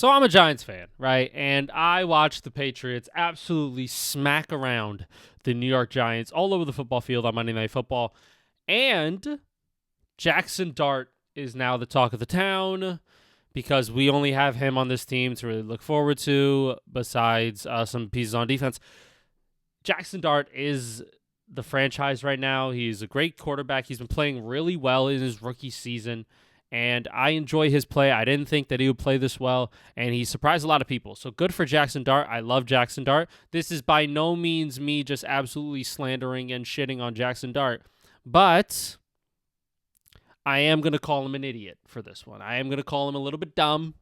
So I'm a Giants fan, right? And I watched the Patriots absolutely smack around the New York Giants all over the football field on Monday Night Football. And Jaxson Dart is now the talk of the town because we only have him on this team to really look forward to besides some pieces on defense. Jaxson Dart is the franchise right now. He's a great quarterback. He's been playing really well in his rookie season, and I enjoy his play. I didn't think that he would play this well, and he surprised a lot of people. So good for Jaxson Dart. I love Jaxson Dart. This is by no means me just absolutely slandering and shitting on Jaxson Dart, but I am going to call him an idiot for this one. I am going to call him a little bit dumb.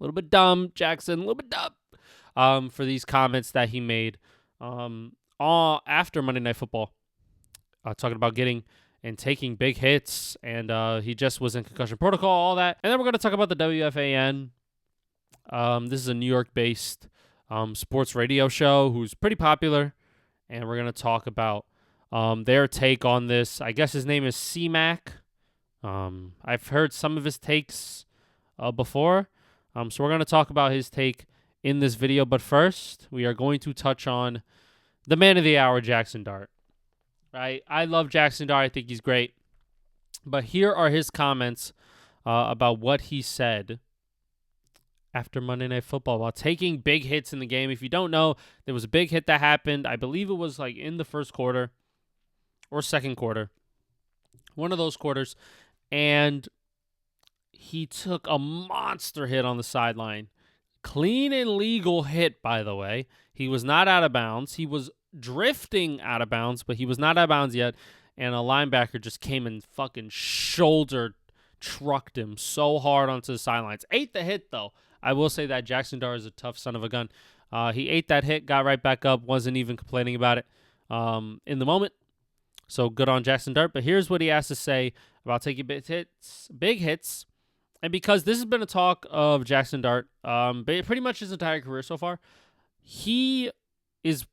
Jaxson, a little bit dumb for these comments that he made after Monday Night Football, talking about getting and taking big hits, and he just was in concussion protocol, all that. And then we're going to talk about the WFAN. This is a New York-based sports radio show who's pretty popular, and we're going to talk about their take on this. I guess his name is C-Mac. I've heard some of his takes before, so we're going to talk about his take in this video. But first, we are going to touch on the man of the hour, Jaxson Dart. Right? I love Jaxson Dart. I think he's great. But here are his comments about what he said after Monday Night Football about taking big hits in the game. If you don't know, there was a big hit that happened. I believe it was like in the first quarter or second quarter. One of those quarters. And he took a monster hit on the sideline. Clean and legal hit, by the way. He was not out of bounds. He was drifting out of bounds, but he was not out of bounds yet. And a linebacker just came and fucking shoulder trucked him so hard onto the sidelines. Ate the hit, though. I will say that Jaxson Dart is a tough son of a gun. He ate that hit, got right back up, wasn't even complaining about it in the moment. So good on Jaxson Dart. But here's what he has to say about taking big hits. And because this has been a talk of Jaxson Dart, pretty much his entire career so far, he is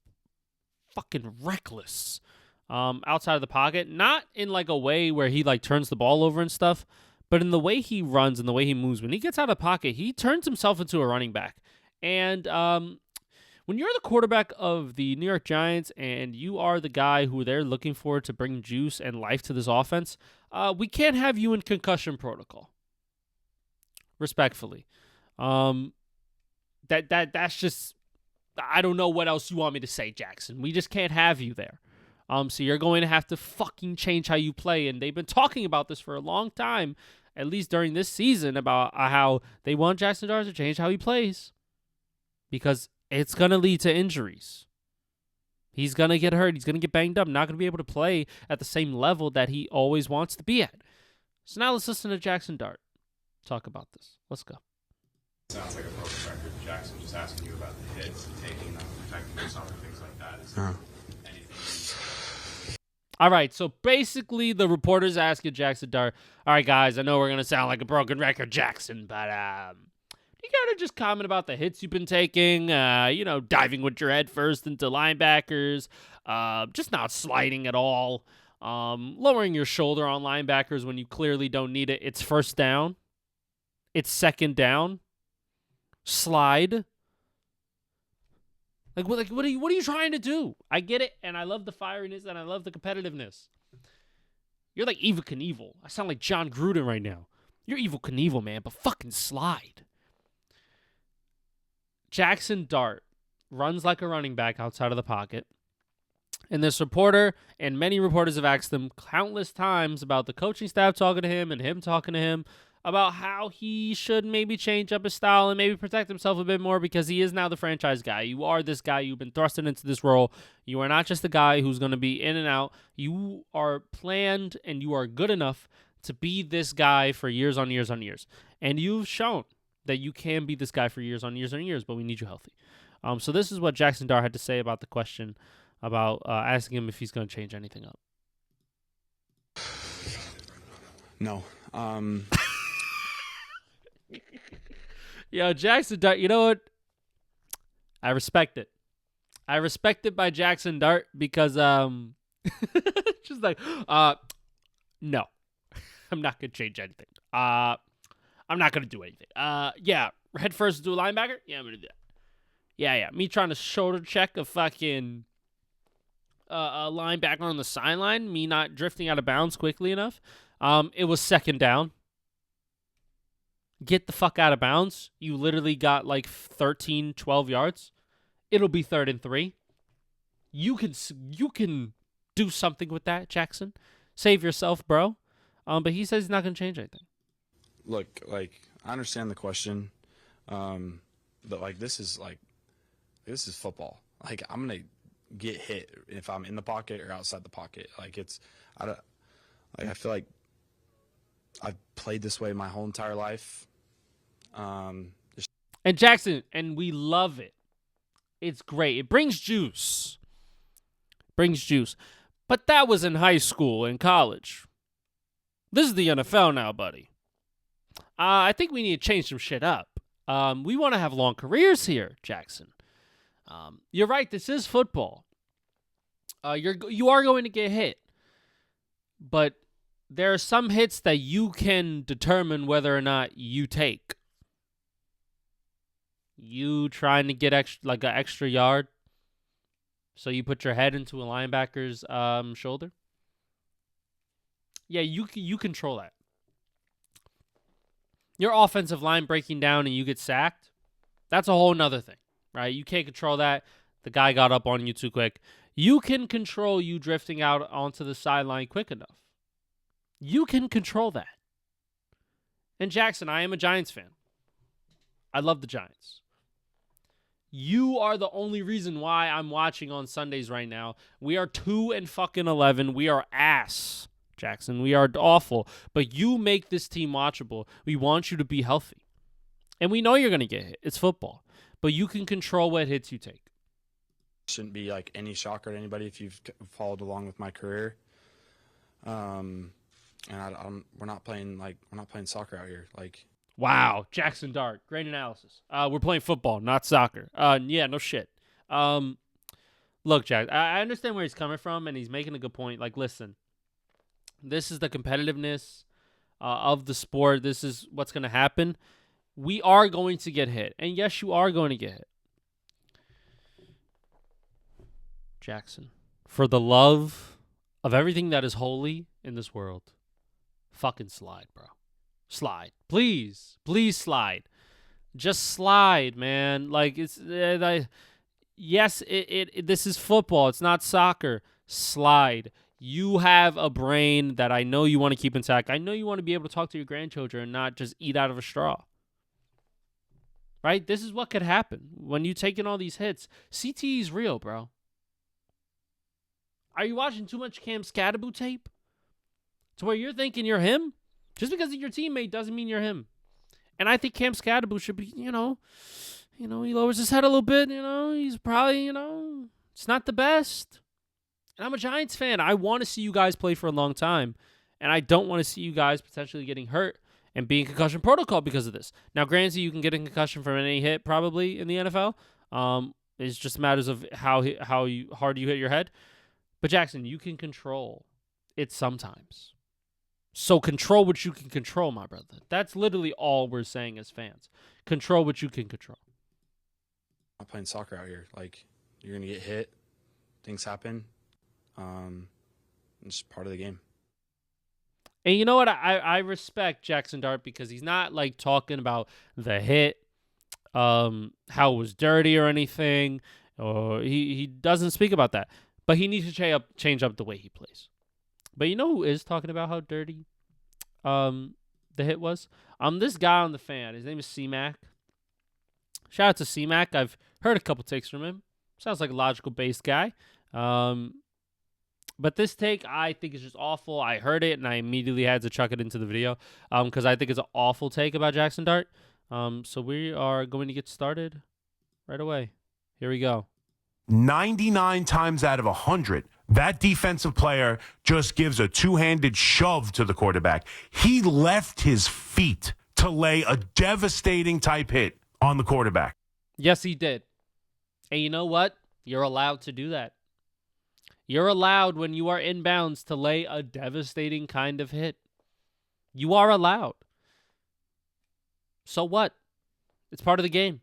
fucking reckless outside of the pocket. Not in like a way where he like turns the ball over and stuff, but in the way he runs and the way he moves. When he gets out of the pocket, he turns himself into a running back. And when you're the quarterback of the New York Giants and you are the guy who they're looking for to bring juice and life to this offense, we can't have you in concussion protocol. Respectfully. That's just, I don't know what else you want me to say, Jaxson. We just can't have you there. So you're going to have to fucking change how you play. And they've been talking about this for a long time, at least during this season, about how they want Jaxson Dart to change how he plays. Because it's going to lead to injuries. He's going to get hurt. He's going to get banged up. Not going to be able to play at the same level that he always wants to be at. So now let's listen to Jaxson Dart talk about this. Let's go. Sounds like a broken record. Jaxson, just asking you about the hits and taking them, protecting yourself and things like that. Is there anything? All right, so basically the reporter's asking Jaxson Dart, all right, guys, I know we're going to sound like a broken record, Jaxson, but you got to just comment about the hits you've been taking, diving with your head first into linebackers, just not sliding at all, lowering your shoulder on linebackers when you clearly don't need it. It's first down. It's second down. Slide. What are you trying to do? I get it, and I love the fieriness, and I love the competitiveness. You're like Evil Knievel. I sound like John Gruden right now. You're Evil Knievel, man, but fucking slide. Jaxson Dart runs like a running back outside of the pocket. And this reporter and many reporters have asked him countless times about the coaching staff talking to him and him talking to him about how he should maybe change up his style and maybe protect himself a bit more because he is now the franchise guy. You are this guy. You've been thrusted into this role. You are not just the guy who's going to be in and out. You are planned and you are good enough to be this guy for years on years on years. And you've shown that you can be this guy for years on years on years, but we need you healthy. So this is what Jaxson Dart had to say about the question about asking him if he's going to change anything up. No. Yo, Jaxson Dart, you know what? I respect it. I respect it by Jaxson Dart because just like no. I'm not gonna change anything. I'm not gonna do anything. Yeah, head first to a linebacker. Yeah, I'm gonna do that. Yeah. Me trying to shoulder check a fucking a linebacker on the sideline. Me not drifting out of bounds quickly enough. It was second down. Get the fuck out of bounds. You literally got like 13, 12 yards. It'll be 3rd and 3. You can do something with that, Jaxson. Save yourself, bro. But he says he's not gonna change anything. Look, like, I understand the question, but like this is football. Like, I'm gonna get hit if I'm in the pocket or outside the pocket. Like, I feel like I've played this way my whole entire life. And Jaxson, and we love it. It's great. It brings juice. But that was in high school and college. This is the NFL now, buddy. I think we need to change some shit up. We want to have long careers here, Jaxson. You're right. This is football. You are going to get hit, but there are some hits that you can determine whether or not you take. You trying to get an extra yard, so you put your head into a linebacker's shoulder. Yeah, you control that. Your offensive line breaking down and you get sacked, that's a whole nother thing, right? You can't control that. The guy got up on you too quick. You can control you drifting out onto the sideline quick enough. You can control that. And Jaxson, I am a Giants fan. I love the Giants. You are the only reason why I'm watching on Sundays right now. We are 2-11. We are ass, Jaxson. We are awful. But you make this team watchable. We want you to be healthy. And we know you're going to get hit. It's football. But you can control what hits you take. Shouldn't be like any shocker to anybody if you've followed along with my career. And we're not playing soccer out here. Like, wow, Jaxson Dart, great analysis. We're playing football, not soccer. Yeah, no shit. Look, Jack, I understand where he's coming from, and he's making a good point. Like, listen, this is the competitiveness of the sport. This is what's going to happen. We are going to get hit, and yes, you are going to get hit. Jaxson, for the love of everything that is holy in this world, fucking slide, bro. Slide. Please slide. Just slide, man. Like, it's yes, this is football. It's not soccer. Slide. You have a brain that I know you want to keep intact. I know you want to be able to talk to your grandchildren and not just eat out of a straw. Right? This is what could happen when you take in all these hits. CTE is real, bro. Are you watching too much Cam Scadaboo tape to where you're thinking you're him? Just because you're your teammate doesn't mean you're him. And I think Cam Scadaboo should be, he lowers his head a little bit, he's probably, it's not the best. And I'm a Giants fan. I want to see you guys play for a long time. And I don't want to see you guys potentially getting hurt and being concussion protocol because of this. Now, granted, you can get a concussion from any hit probably in the NFL. It's just matters of how hard you hit your head. But Jaxson, you can control it sometimes. So control what you can control, my brother. That's literally all we're saying as fans. Control what you can control. I'm not playing soccer out here. Like, you're going to get hit. Things happen. It's part of the game. And you know what? I respect Jaxson Dart because he's not like talking about the hit, how it was dirty or anything. Or he doesn't speak about that. But he needs to change up the way he plays. But you know who is talking about how dirty the hit was? This guy on the fan. His name is C-Mac. Shout out to C-Mac. I've heard a couple takes from him. Sounds like a logical-based guy. But this take, I think, is just awful. I heard it, and I immediately had to chuck it into the video because I think it's an awful take about Jaxson Dart. So we are going to get started right away. Here we go. 99 times out of 100, that defensive player just gives a two-handed shove to the quarterback. He left his feet to lay a devastating type hit on the quarterback. Yes, he did. And you know what? You're allowed to do that. You're allowed when you are inbounds to lay a devastating kind of hit. You are allowed. So what? It's part of the game.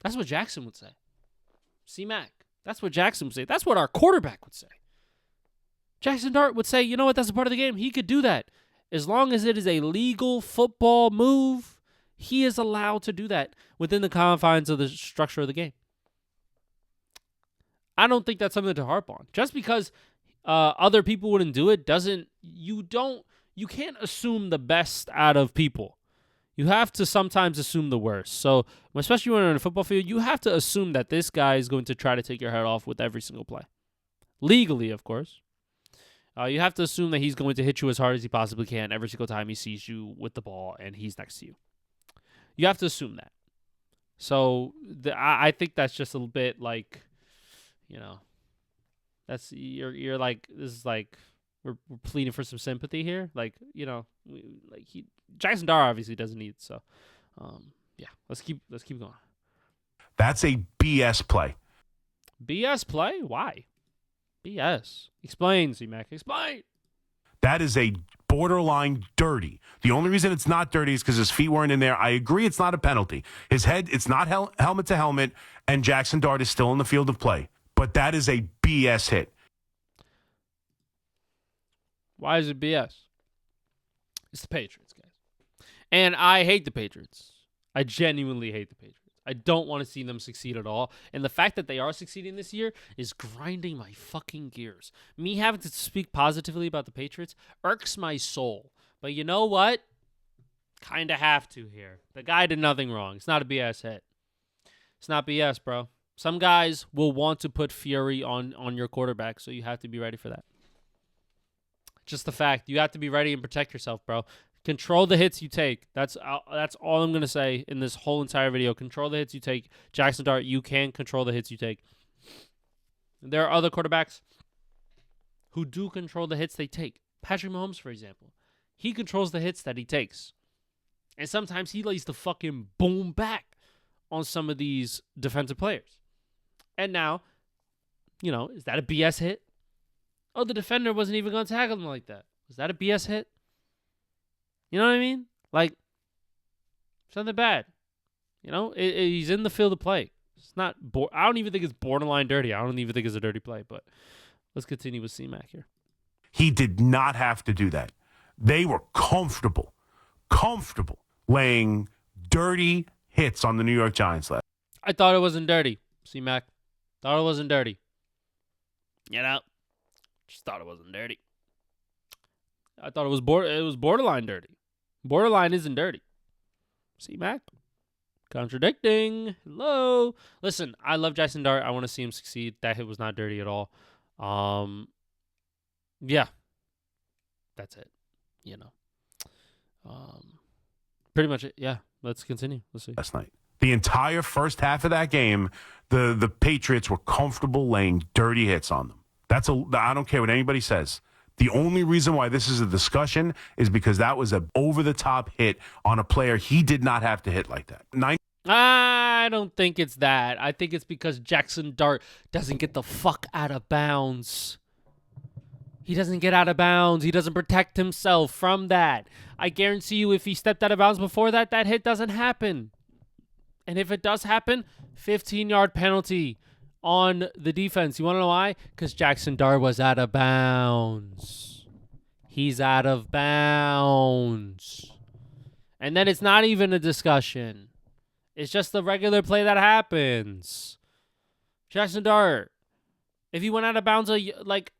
That's what Jaxson would say. C-Mac. That's what Jaxson would say. That's what our quarterback would say. Jaxson Dart would say, you know what? That's a part of the game. He could do that. As long as it is a legal football move, he is allowed to do that within the confines of the structure of the game. I don't think that's something to harp on. Just because other people wouldn't do it you can't assume the best out of people. You have to sometimes assume the worst. So, especially when you're in a football field, you have to assume that this guy is going to try to take your head off with every single play. Legally, of course. You have to assume that he's going to hit you as hard as he possibly can every single time he sees you with the ball and he's next to you. You have to assume that. So, I think that's just a little bit like, that's you're like, this is like, we're pleading for some sympathy here. Like, Jaxson Dart obviously doesn't need it. So, let's keep going. That's a BS play. BS play? Why? BS. Explain, C-Mac. Explain. That is a borderline dirty. The only reason it's not dirty is because his feet weren't in there. I agree it's not a penalty. His head, it's not helmet to helmet, and Jaxson Dart is still in the field of play. But that is a BS hit. Why is it BS? It's the Patriots, guys. And I hate the Patriots. I genuinely hate the Patriots. I don't want to see them succeed at all. And the fact that they are succeeding this year is grinding my fucking gears. Me having to speak positively about the Patriots irks my soul. But you know what? Kind of have to here. The guy did nothing wrong. It's not a BS hit. It's not BS, bro. Some guys will want to put fury on your quarterback, so you have to be ready for that. Just the fact. You have to be ready and protect yourself, bro. Control the hits you take. That's all I'm going to say in this whole entire video. Control the hits you take. Jaxson Dart, you can control the hits you take. There are other quarterbacks who do control the hits they take. Patrick Mahomes, for example. He controls the hits that he takes. And sometimes he lays the fucking boom back on some of these defensive players. And now, is that a BS hit? Oh, the defender wasn't even going to tackle him like that. Was that a BS hit? You know what I mean? Like, something bad. He's in the field of play. It's not. I don't even think it's borderline dirty. I don't even think it's a dirty play. But let's continue with C-Mac here. He did not have to do that. They were comfortable laying dirty hits on the New York Giants last. I thought it wasn't dirty, C-Mac. Thought it wasn't dirty. Just thought it wasn't dirty. I thought it was borderline dirty. Borderline isn't dirty. C-Mac? Contradicting. Hello. Listen, I love Jaxson Dart. I want to see him succeed. That hit was not dirty at all. Yeah. That's it. Pretty much it. Yeah. Let's continue. Let's see. Last night. The entire first half of that game, the Patriots were comfortable laying dirty hits on them. I don't care what anybody says. The only reason why this is a discussion is because that was an over-the-top hit on a player he did not have to hit like that. I don't think it's that. I think it's because Jaxson Dart doesn't get the fuck out of bounds. He doesn't get out of bounds. He doesn't protect himself from that. I guarantee you if he stepped out of bounds before that hit doesn't happen. And if it does happen, 15-yard penalty on the defense. You want to know why? Because Jaxson Dart was out of bounds. He's out of bounds. And then it's not even a discussion. It's just the regular play that happens. Jaxson Dart, if he went out of bounds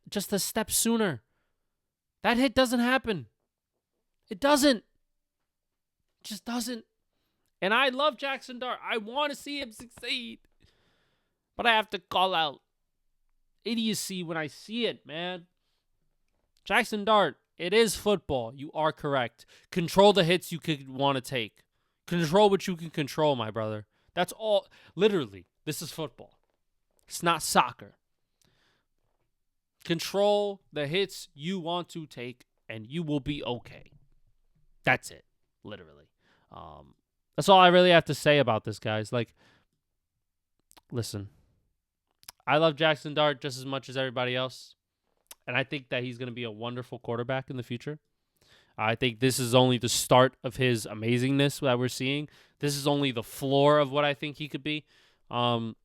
just a step sooner, that hit doesn't happen. It doesn't. It just doesn't. And I love Jaxson Dart. I want to see him succeed. But I have to call out idiocy when I see it, man. Jaxson Dart, it is football. You are correct. Control the hits you could want to take. Control what you can control, my brother. That's all. Literally, this is football. It's not soccer. Control the hits you want to take, and you will be okay. That's it, literally. That's all I really have to say about this, guys. Listen. I love Jaxson Dart just as much as everybody else. And I think that he's going to be a wonderful quarterback in the future. I think this is only the start of his amazingness that we're seeing. This is only the floor of what I think he could be. But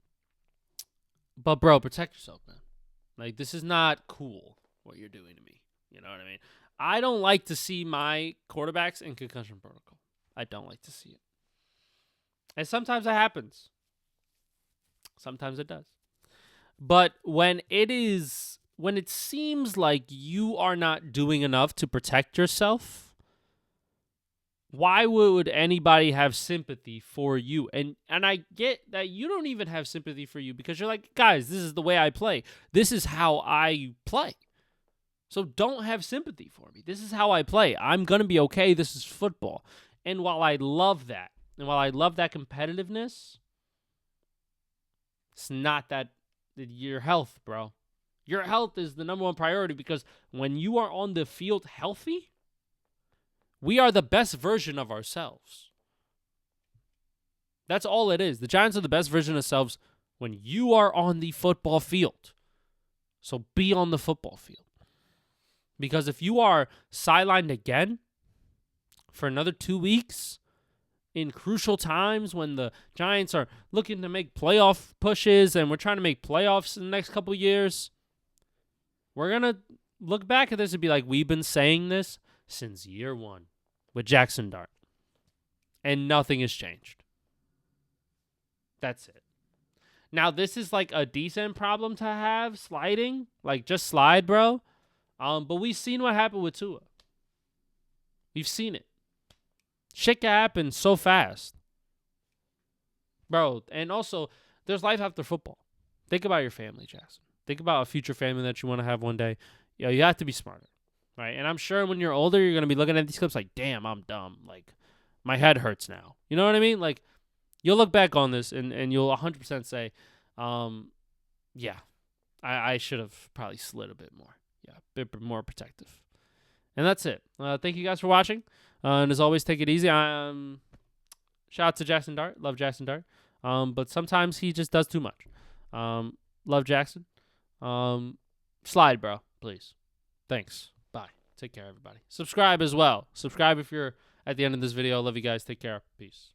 bro, protect yourself, man. Like, this is not cool what you're doing to me. You know what I mean? I don't like to see my quarterbacks in concussion protocol. I don't like to see it. And sometimes it happens. Sometimes it does. But when it seems like you are not doing enough to protect yourself, why would anybody have sympathy for you? And I get that you don't even have sympathy for you because you're like, guys, this is the way I play. This is how I play. So don't have sympathy for me. This is how I play. I'm going to be okay. This is football. And while I love that, competitiveness, it's not that your health, bro. Your health is the number one priority because when you are on the field healthy, we are the best version of ourselves. That's all it is. The Giants are the best version of themselves when you are on the football field. So be on the football field. Because if you are sidelined again for another 2 weeks in crucial times when the Giants are looking to make playoff pushes and we're trying to make playoffs in the next couple years, we're going to look back at this and be like, we've been saying this since year one with Jaxson Dart. And nothing has changed. That's it. Now, this is like a decent problem to have, sliding. Like, just slide, bro. But we've seen what happened with Tua. We've seen it. Shit can happen so fast. Bro, and also, there's life after football. Think about your family, Jackson. Think about a future family that you want to have one day. You have to be smarter, right? And I'm sure when you're older, you're going to be looking at these clips like, damn, I'm dumb. Like, my head hurts now. You know what I mean? Like, you'll look back on this and you'll 100% say, yeah, I should have probably slid a bit more. Yeah, a bit more protective. And that's it. Thank you guys for watching. And as always, take it easy. Shout out to Jaxson Dart. Love Jaxson Dart. But sometimes he just does too much. Love Jaxson. Slide, bro, please. Thanks. Bye. Take care, everybody. Subscribe as well. Subscribe if you're at the end of this video. Love you guys. Take care. Peace.